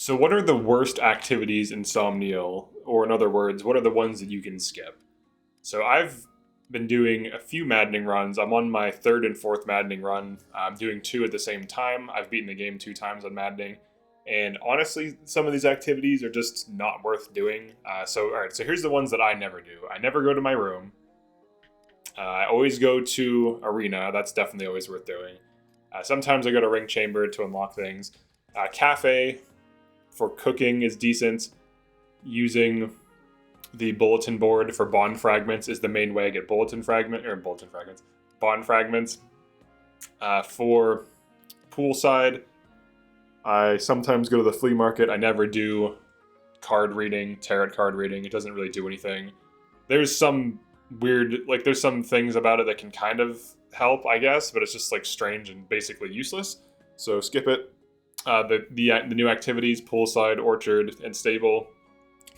So what are the worst activities in Somniel? Or in other words, what are the ones that you can skip? So I've been doing a few maddening runs. I'm on my third and fourth maddening run. I'm doing two at the same time. I've beaten the game 2 times on maddening. And honestly, some of these activities are just not worth doing. So here's the ones that I never do. I never go to my room. I always go to arena. That's definitely always worth doing. Sometimes I go to ring chamber to unlock things. Cafe for cooking is decent. Using the bulletin board for bond fragments is the main way I get bond fragments. For poolside, I sometimes go to the flea market. I never do tarot card reading. It doesn't really do anything. There's some there's some things about it that can kind of help, I guess, but it's just like strange and basically useless. So skip it. The new activities, poolside, orchard, and stable,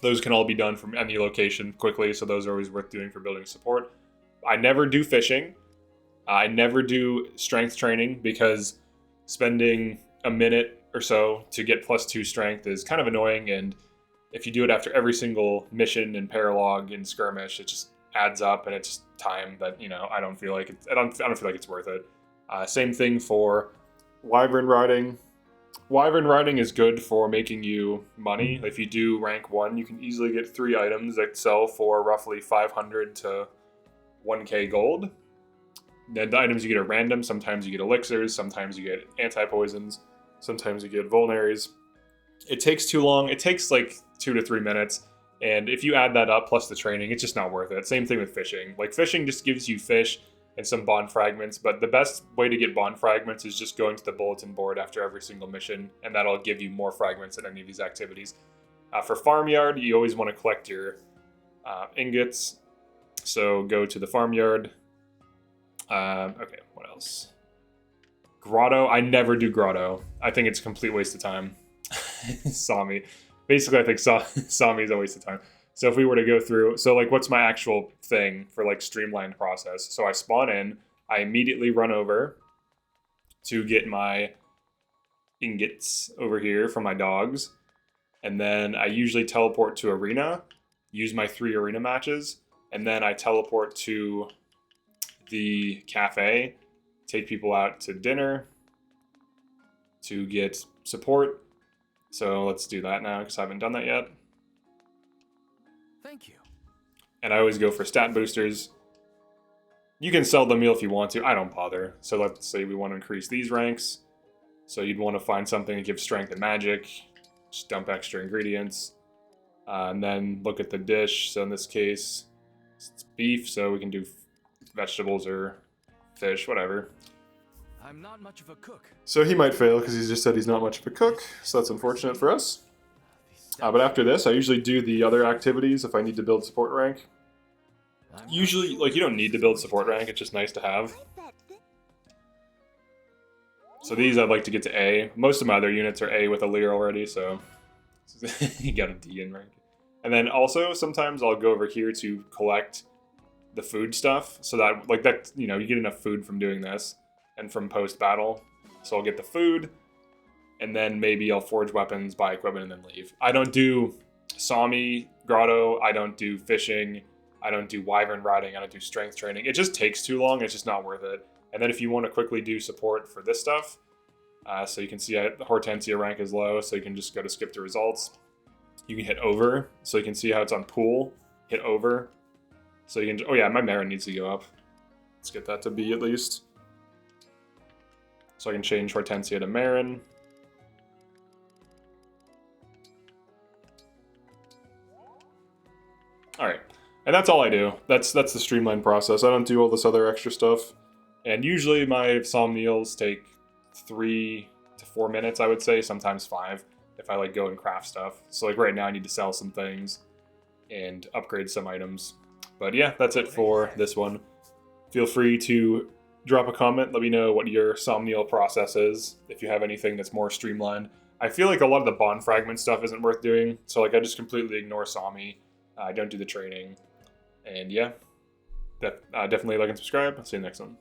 those can all be done from any location quickly, so those are always worth doing for building support. I never do fishing. I never do strength training because spending a minute or so to get +2 strength is kind of annoying, and if you do it after every single mission and paralog and skirmish, it just adds up, and it's just time that I don't feel like I don't feel like it's worth it. Same thing for wyvern riding. Wyvern riding is good for making you money. If you do rank 1, you can easily get 3 items that sell for roughly 500 to 1k gold. Then the items you get are random. Sometimes you get elixirs, sometimes you get anti-poisons, sometimes you get vulnaries. It takes too long. It takes like 2 to 3 minutes. And if you add that up plus the training, it's just not worth it. Same thing with fishing. Like fishing just gives you fish and some bond fragments, but the best way to get bond fragments is just going to the bulletin board after every single mission, and that'll give you more fragments than any of these activities. For farmyard, you always want to collect your ingots, so go to the farmyard. Okay, what else? Grotto, I never do grotto. I think it's a complete waste of time. Sami. Basically, I think Sami is a waste of time. So if we were to go through, so like what's my actual thing for like streamlined process? So I spawn in, I immediately run over to get my ingots over here from my dogs. And then I usually teleport to arena, use my 3 arena matches. And then I teleport to the cafe, take people out to dinner to get support. So let's do that now because I haven't done that yet. Thank you. And I always go for stat boosters. You can sell the meal if you want to. I don't bother. So let's say we want to increase these ranks. So you'd want to find something that gives strength and magic. Just dump extra ingredients. And then look at the dish. So in this case, it's beef. So we can do vegetables or fish, whatever. I'm not much of a cook. So he might fail because he's just said he's not much of a cook. So that's unfortunate for us. But after this, I usually do the other activities if I need to build support rank. Usually, like, you don't need to build support rank, it's just nice to have. So these I'd like to get to A. Most of my other units are A with a Lear already, so you got a D in rank. And then also, sometimes I'll go over here to collect the food stuff, so that, like, that, you get enough food from doing this, and from post-battle. So I'll get the food, and then maybe I'll forge weapons, buy equipment, and then leave. I don't do Sami, Grotto, I don't do fishing, I don't do wyvern riding, I don't do strength training. It just takes too long, it's just not worth it. And then if you want to quickly do support for this stuff, so you can see the Hortensia rank is low, so you can just go to skip the results. You can hit over, so you can see how it's on pool, hit over. So you can, oh yeah, my Marin needs to go up. Let's get that to B at least. So I can change Hortensia to Marin. Alright, and that's all I do. That's the streamlined process. I don't do all this other extra stuff. And usually my Somniels take 3 to 4 minutes, I would say, sometimes 5, if I like go and craft stuff. So like right now I need to sell some things and upgrade some items. But yeah, that's it for this one. Feel free to drop a comment, let me know what your Somniel process is, if you have anything that's more streamlined. I feel like a lot of the bond fragment stuff isn't worth doing, so like I just completely ignore Sami. I don't do the training. And yeah, definitely like and subscribe. I'll see you next one.